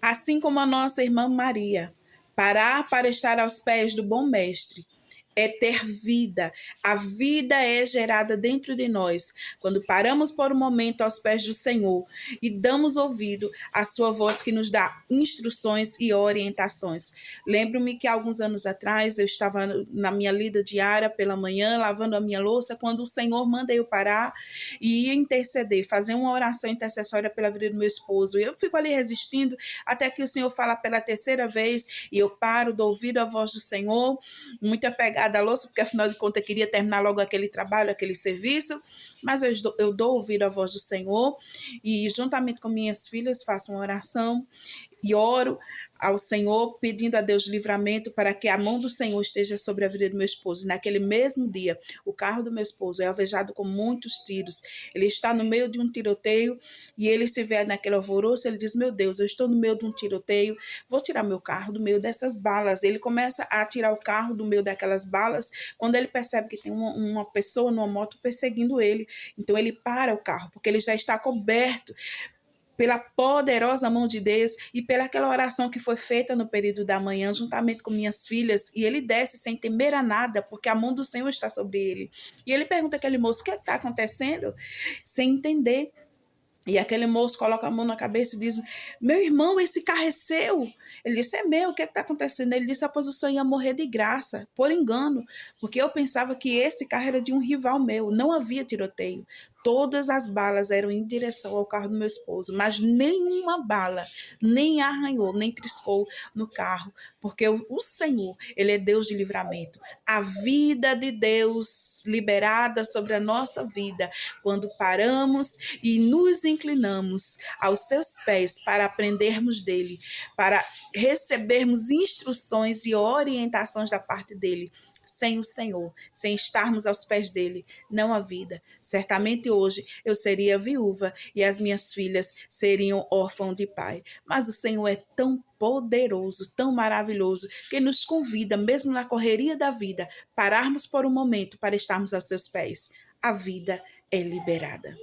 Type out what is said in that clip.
Assim como a nossa irmã Maria, parar para estar aos pés do bom mestre é ter vida. A vida é gerada dentro de nós. Quando paramos por um momento aos pés do Senhor e damos ouvido à sua voz que nos dá instruções e orientações. Lembro-me que alguns anos atrás eu estava na minha lida diária pela manhã, lavando a minha louça, quando o Senhor manda eu parar e interceder, fazer uma oração intercessória pela vida do meu esposo. E eu fico ali resistindo até que o Senhor fala pela terceira vez e eu paro, dou ouvido à voz do Senhor, muito apegada à louça, porque afinal de contas eu queria terminar logo aquele trabalho, aquele serviço, mas eu dou ouvido à voz do Senhor e juntamente com minhas filhas faço uma oração e oro ao Senhor, pedindo a Deus livramento para que a mão do Senhor esteja sobre a vida do meu esposo. Naquele mesmo dia, o carro do meu esposo é alvejado com muitos tiros. Ele está no meio de um tiroteio e ele se vê naquele alvoroço, ele diz, meu Deus, eu estou no meio de um tiroteio, vou tirar meu carro do meio dessas balas. Ele começa a tirar o carro do meio daquelas balas, quando ele percebe que tem uma pessoa numa moto perseguindo ele. Então ele para o carro, porque ele já está coberto pela poderosa mão de Deus e pela aquela oração que foi feita no período da manhã, juntamente com minhas filhas, e ele desce sem temer a nada, porque a mão do Senhor está sobre ele. E ele pergunta àquele moço, o que está acontecendo? Sem entender. E aquele moço coloca a mão na cabeça e diz, meu irmão, esse carro é seu? Ele disse, é meu, o que está acontecendo? Ele disse, pois o senhor ia morrer de graça, por engano, porque eu pensava que esse carro era de um rival meu, não havia tiroteio. Todas as balas eram em direção ao carro do meu esposo, mas nenhuma bala nem arranhou, nem triscou no carro, porque o Senhor, ele é Deus de livramento. A vida de Deus liberada sobre a nossa vida, quando paramos e nos inclinamos aos seus pés para aprendermos dele, para recebermos instruções e orientações da parte dele. Sem o Senhor, sem estarmos aos pés dele, não há vida. Certamente hoje eu seria viúva e as minhas filhas seriam órfãos de pai. Mas o Senhor é tão poderoso, tão maravilhoso, que nos convida, mesmo na correria da vida, pararmos por um momento para estarmos aos seus pés. A vida é liberada.